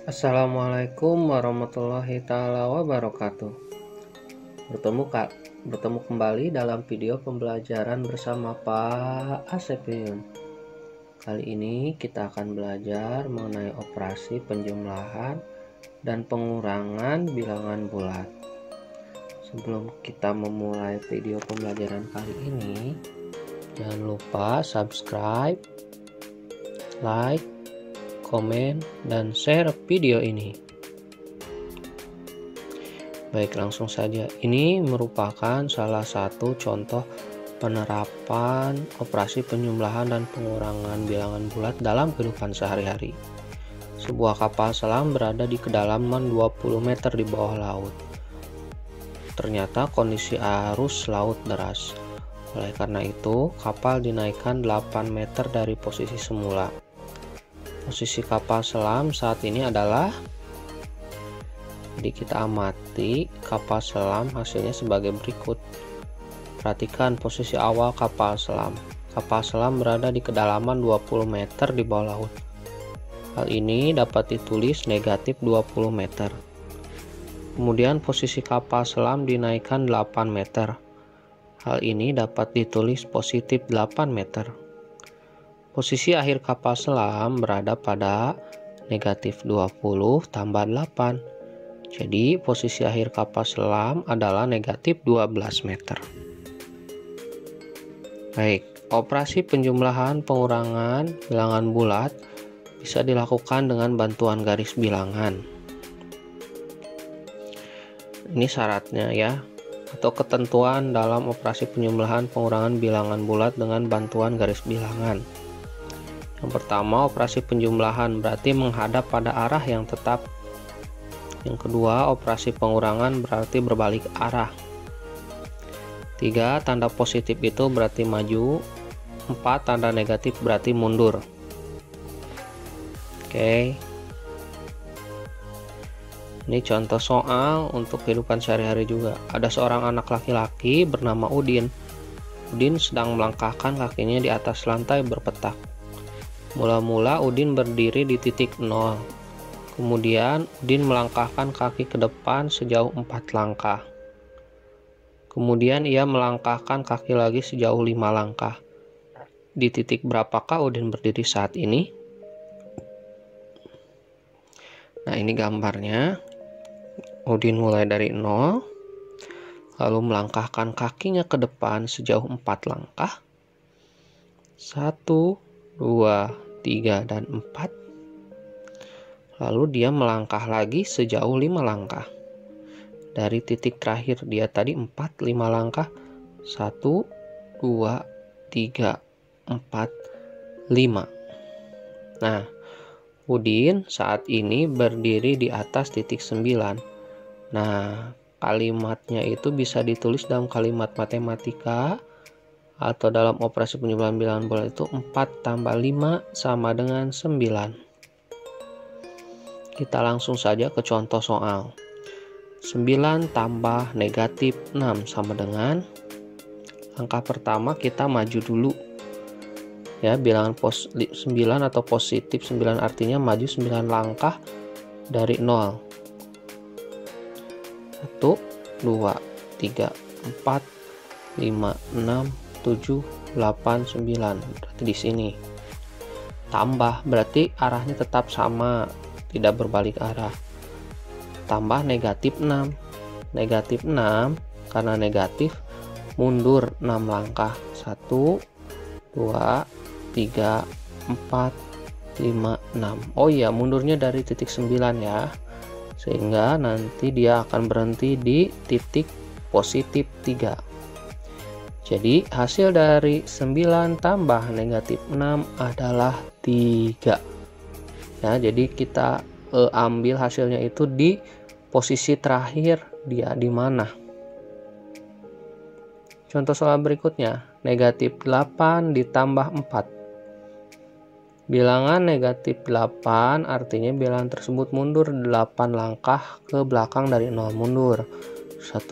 Assalamualaikum warahmatullahi taala wabarakatuh. Bertemu kembali dalam video pembelajaran bersama Pak Asep Yuyun. Kali ini kita akan belajar mengenai operasi penjumlahan dan pengurangan bilangan bulat. Sebelum kita memulai video pembelajaran kali ini, jangan lupa subscribe, like, komen, dan share video ini. Baik, langsung saja. Ini merupakan salah satu contoh penerapan operasi penjumlahan dan pengurangan bilangan bulat dalam kehidupan sehari-hari. Sebuah kapal selam berada di kedalaman 20 meter di bawah laut. Ternyata kondisi arus laut deras. Oleh karena itu, kapal dinaikkan 8 meter dari posisi semula. Posisi kapal selam saat ini adalah, jadi kita amati kapal selam hasilnya sebagai berikut. Perhatikan posisi awal kapal selam. Kapal selam berada di kedalaman 20 meter di bawah laut. Hal ini dapat ditulis negatif 20 meter. Kemudian posisi kapal selam dinaikkan 8 meter. Hal ini dapat ditulis positif 8 meter. Posisi akhir kapal selam berada pada negatif 20 tambah 8. Jadi posisi akhir kapal selam adalah negatif 12 meter. Baik, operasi penjumlahan pengurangan bilangan bulat bisa dilakukan dengan bantuan garis bilangan. Ini syaratnya ya, atau ketentuan dalam operasi penjumlahan pengurangan bilangan bulat dengan bantuan garis bilangan. Yang pertama, operasi penjumlahan berarti menghadap pada arah yang tetap. Yang kedua, operasi pengurangan berarti berbalik arah. 3, tanda positif itu berarti maju. 4, tanda negatif berarti mundur. Oke. Ini contoh soal untuk kehidupan sehari-hari juga. Ada seorang anak laki-laki bernama Udin. Udin sedang melangkahkan kakinya di atas lantai berpetak. Mula-mula Udin berdiri di titik 0. Kemudian Udin melangkahkan kaki ke depan sejauh 4 langkah. Kemudian ia melangkahkan kaki lagi sejauh 5 langkah. Di titik berapakah Udin berdiri saat ini? Nah, ini gambarnya. Udin mulai dari 0, lalu melangkahkan kakinya ke depan sejauh 4 langkah. 1, 2, 3, dan 4. Lalu dia melangkah lagi sejauh 5 langkah. Dari titik terakhir dia tadi 4, 5 langkah. 1, 2, 3, 4, 5. Nah, Udin saat ini berdiri di atas titik 9. Nah, kalimatnya itu bisa ditulis dalam kalimat matematika atau dalam operasi penjumlahan bilangan bulat itu 4 tambah 5 sama dengan 9. Kita langsung saja ke contoh soal. 9 tambah negatif 6 sama dengan, langkah pertama kita maju dulu. Ya, bilangan 9 atau positif 9 artinya maju 9 langkah dari 0. 1, 2, 3, 4, 5, 6, 7, 8, 9. Berarti di sini. Tambah berarti arahnya tetap sama, tidak berbalik arah. Tambah negatif 6. Negatif 6 karena negatif mundur 6 langkah. 1, 2, 3, 4, 5, 6. Oh iya, mundurnya dari titik 9 ya. Sehingga nanti dia akan berhenti di titik positif 3. Jadi hasil dari 9 tambah negatif 6 adalah 3. Ya, jadi kita ambil hasilnya itu di posisi terakhir dia di mana. Contoh soal berikutnya, negatif 8 ditambah 4. Bilangan negatif 8 artinya bilangan tersebut mundur 8 langkah ke belakang dari 0 mundur. 1,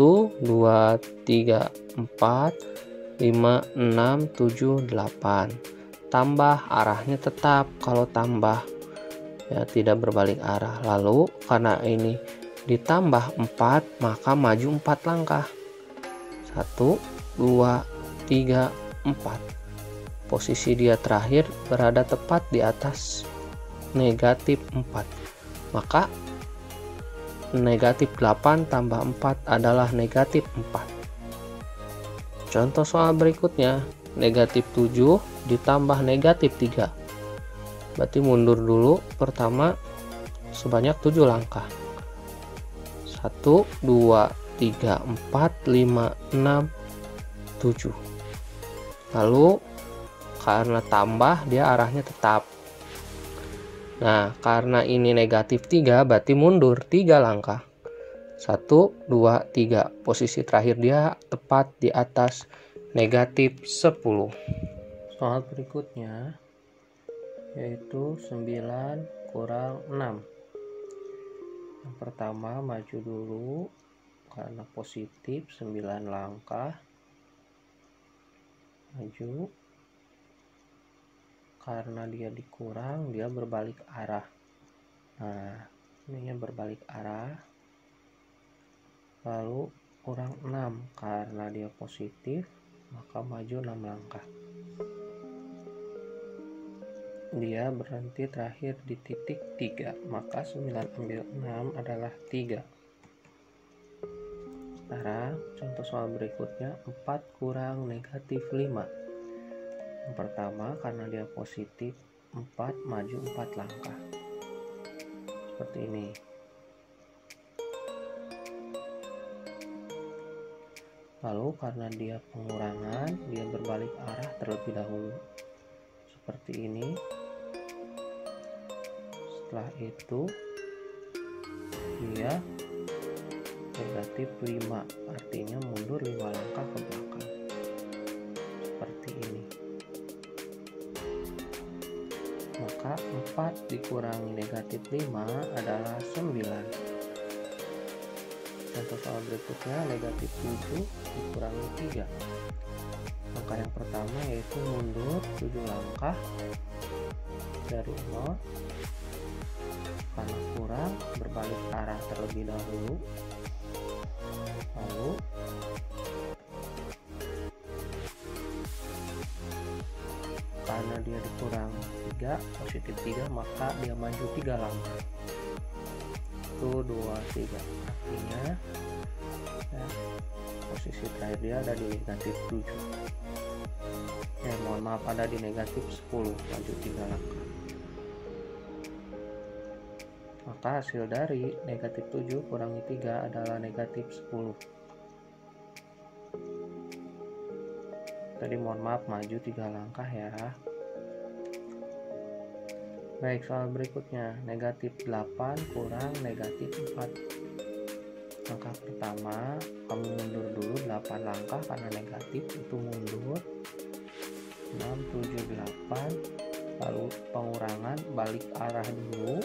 2, 3, 4, 5, 6, 7, 8. Tambah arahnya tetap kalau tambah ya, tidak berbalik arah. Lalu karena ini ditambah 4, maka maju 4 langkah. 1, 2, 3, 4. Posisi dia terakhir berada tepat di atas negatif 4. Maka negatif 8 tambah 4 adalah negatif 4. Contoh soal berikutnya, negatif 7 ditambah negatif 3. Berarti mundur dulu, pertama sebanyak 7 langkah. 1, 2, 3, 4, 5, 6, 7. Lalu karena tambah dia arahnya tetap. Nah, karena ini negatif 3 berarti mundur 3 langkah. 1, 2, 3. Posisi terakhir dia tepat di atas negatif 10. Soal berikutnya yaitu 9 kurang 6. Yang pertama maju dulu karena positif 9 langkah. Maju. Karena dia dikurang, dia berbalik arah. Nah, ininya berbalik arah. Lalu kurang 6 karena dia positif, maka maju 6 langkah. Dia berhenti terakhir di titik 3, maka 9 ambil 6 adalah 3. Sekarang contoh soal berikutnya, 4 kurang negatif 5. Yang pertama karena dia positif 4, maju 4 langkah. Seperti ini. Lalu karena dia pengurangan, dia berbalik arah terlebih dahulu. Seperti ini. Setelah itu dia negatif 5, artinya mundur 5 langkah ke belakang. Seperti ini. Maka 4 dikurangi negatif 5 adalah 9. Contoh soal berikutnya, negatif 7 dikurangi 3. Langkah yang pertama yaitu mundur 7 langkah dari 0. Karena kurang, berbalik arah terlebih dahulu. Lalu karena dia dikurang 3, positif 3, maka dia maju 3 langkah. 1, 2, 3. Artinya ya, posisi terakhir dia ada di negatif 7. Mohon maaf, ada di negatif 10, maju 3 langkah. Maka hasil dari negatif 7 kurangi 3 adalah negatif 10. Tadi mohon maaf, maju 3 langkah ya. Baik, soal berikutnya, negatif 8 kurang negatif 4. Langkah pertama, kamu mundur dulu 8 langkah karena negatif, itu mundur 6, 7, 8. Lalu pengurangan, balik arah dulu.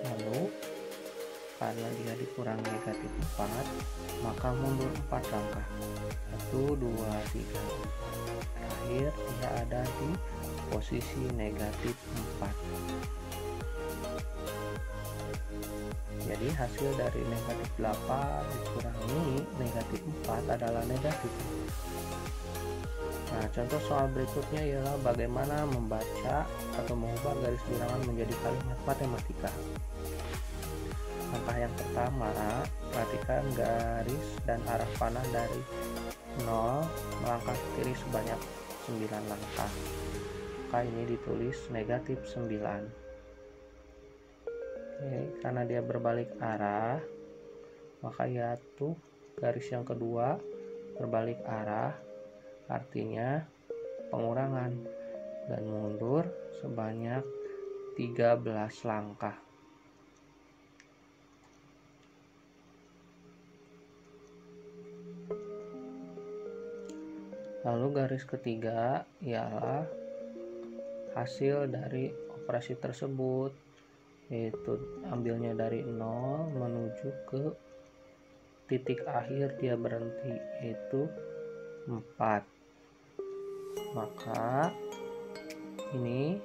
Lalu karena dia dikurang negatif 4, maka mundur 4 langkah. 1, 2, 3, 4. Terakhir dia ada di posisi negatif 4. Jadi hasil dari negatif 8 dikurangi negatif 4 adalah negatif. Nah, contoh soal berikutnya ialah bagaimana membaca atau mengubah garis bilangan menjadi kalimat matematika. Langkah yang pertama, perhatikan garis dan arah panah dari 0 melangkah ke kiri sebanyak 9 langkah. Maka ini ditulis negatif 9. Oke, karena dia berbalik arah, maka yaitu garis yang kedua berbalik arah, artinya pengurangan, dan mundur sebanyak 13 langkah. Lalu garis ketiga ialah hasil dari operasi tersebut, yaitu ambilnya dari 0 menuju ke titik akhir dia berhenti, yaitu 4. Maka ini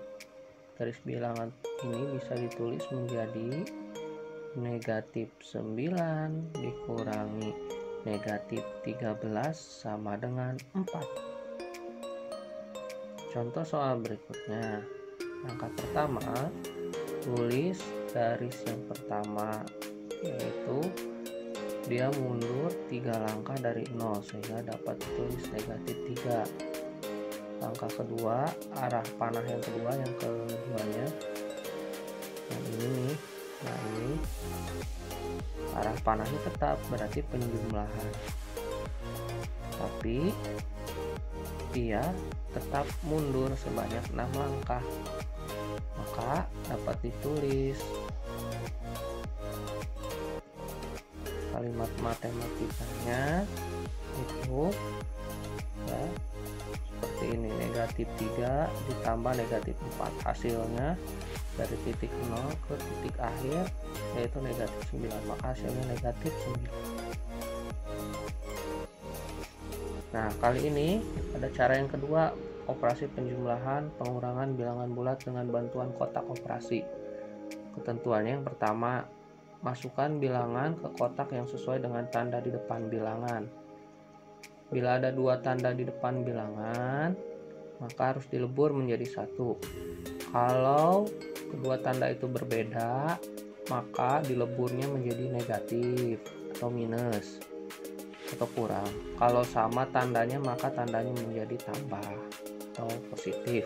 garis bilangan ini bisa ditulis menjadi negatif 9 dikurangi negatif 13 sama dengan 4. Contoh soal berikutnya. Langkah pertama, tulis garis yang pertama, yaitu dia mundur 3 langkah dari 0 sehingga dapat ditulis negatif 3. Langkah kedua, arah panah yang kedua, yang keduanya, yang ini nih. Nah, ini arah panahnya tetap, berarti penjumlahan, tapi dia tetap mundur sebanyak 6 langkah, maka dapat ditulis kalimat matematikanya itu ya seperti ini, negatif 3 ditambah negatif 4, hasilnya dari titik 0 ke titik akhir yaitu negatif 9, maka hasilnya negatif 9. Nah, kali ini ada cara yang kedua, operasi penjumlahan pengurangan bilangan bulat dengan bantuan kotak operasi. Ketentuannya yang pertama, masukkan bilangan ke kotak yang sesuai dengan tanda di depan bilangan. Bila ada 2 tanda di depan bilangan, maka harus dilebur menjadi 1. Kalau kedua tanda itu berbeda, maka dileburnya menjadi negatif atau minus atau kurang. Kalau sama tandanya, maka tandanya menjadi tambah atau positif.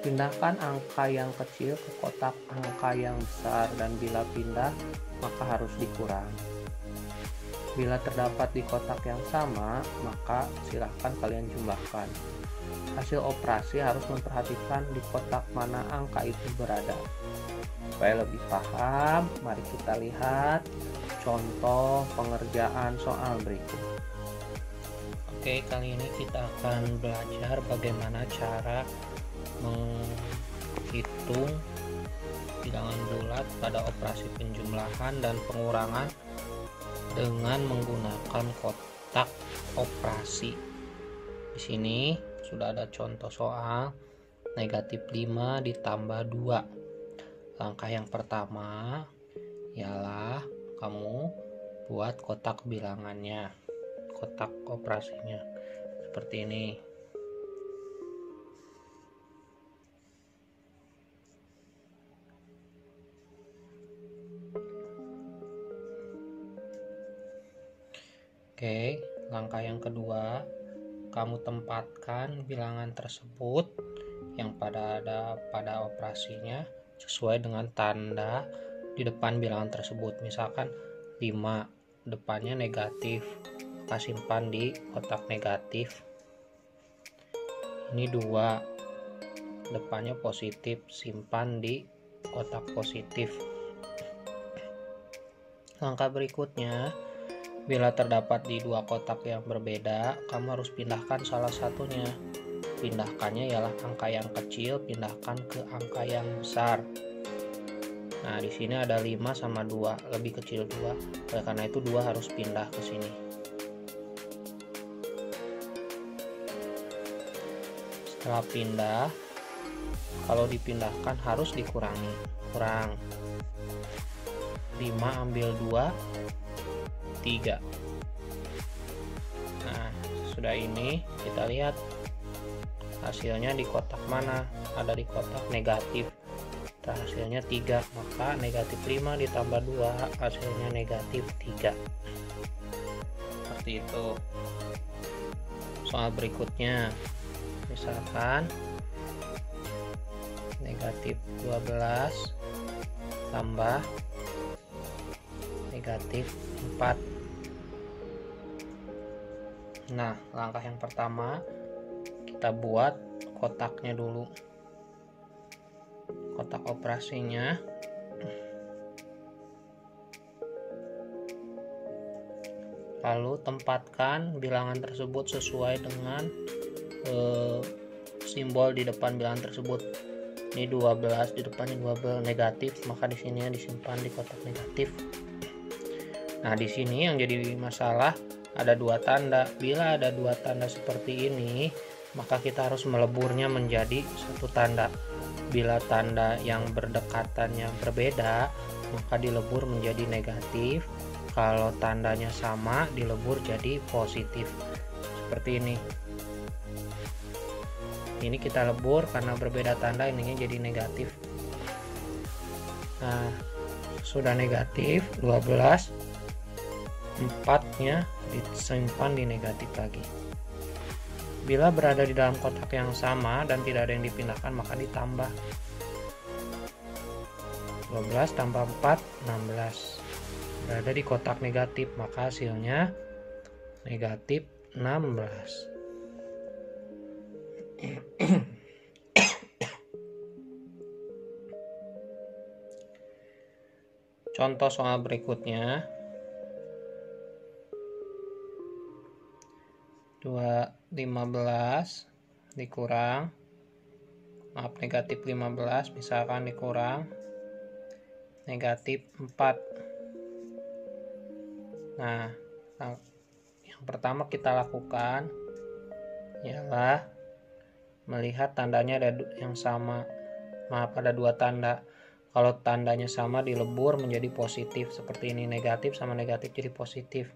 Pindahkan angka yang kecil ke kotak angka yang besar, dan bila pindah maka harus dikurang. Bila terdapat di kotak yang sama, maka silakan kalian jumlahkan. Hasil operasi harus memperhatikan di kotak mana angka itu berada. Supaya lebih paham, mari kita lihat contoh pengerjaan soal berikut. Oke, kali ini kita akan belajar bagaimana cara menghitung bilangan bulat pada operasi penjumlahan dan pengurangan dengan menggunakan kotak operasi. Di sini sudah ada contoh soal negatif 5 ditambah 2. Langkah yang pertama ialah kamu buat kotak bilangannya, kotak operasinya seperti ini. Oke, langkah yang kedua, kamu tempatkan bilangan tersebut yang ada pada operasinya sesuai dengan tanda di depan bilangan tersebut. Misalkan 5, depannya negatif, maka simpan di kotak negatif. Ini 2, depannya positif, simpan di kotak positif. Langkah berikutnya, bila terdapat di 2 kotak yang berbeda, kamu harus pindahkan salah satunya. Pindahkannya ialah angka yang kecil, pindahkan ke angka yang besar. Nah, di sini ada 5 sama 2, lebih kecil 2. Oleh karena itu 2 harus pindah ke sini. Setelah pindah, kalau dipindahkan harus dikurangi. Kurang 5 ambil 2, 3. Nah, sudah ini kita lihat hasilnya di kotak mana. Ada di kotak negatif, hasilnya 3, maka negatif 5 ditambah 2 hasilnya negatif 3. Seperti itu. Soal berikutnya, misalkan negatif 12 tambah negatif 4. Nah, langkah yang pertama kita buat kotaknya dulu, kotak operasinya. Lalu tempatkan bilangan tersebut sesuai dengan simbol di depan bilangan tersebut. Ini 12, di depannya 12 negatif, maka di sini disimpan di kotak negatif. Nah, di sini yang jadi masalah ada 2 tanda. Bila ada 2 tanda seperti ini, maka kita harus meleburnya menjadi 1 tanda. Bila tanda yang berdekatannya berbeda, maka dilebur menjadi negatif. Kalau tandanya sama, dilebur jadi positif. Seperti ini. Ini kita lebur karena berbeda tanda, ininya jadi negatif. Nah, sudah negatif 12, 4-nya disimpan di negatif lagi. Bila berada di dalam kotak yang sama dan tidak ada yang dipindahkan, maka ditambah. 12 tambah 4, 16. Berada di kotak negatif, maka hasilnya negatif 16. Contoh soal berikutnya. 15 dikurang, negatif 15 misalkan dikurang negatif 4. Nah, yang pertama kita lakukan ialah melihat tandanya ada yang sama. Ada dua tanda. Kalau tandanya sama, dilebur menjadi positif. Seperti ini, negatif sama negatif jadi positif.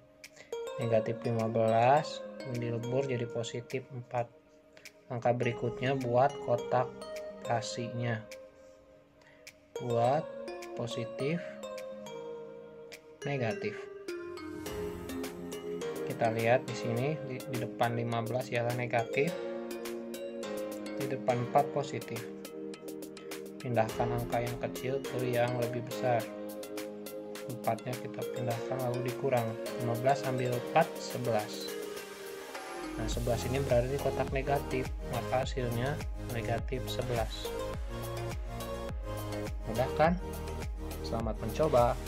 Negatif 15 dilebur jadi positif 4. Langkah berikutnya buat kotak operasinya. Buat positif, negatif. Kita lihat di sini di depan 15 ialah negatif, di depan 4 positif. Pindahkan angka yang kecil ke yang lebih besar. 4-nya kita pindahkan lalu dikurang. 15 ambil 4, 11. Nah, 11 ini berada di kotak negatif, maka hasilnya negatif 11. Mudah kan? Selamat mencoba.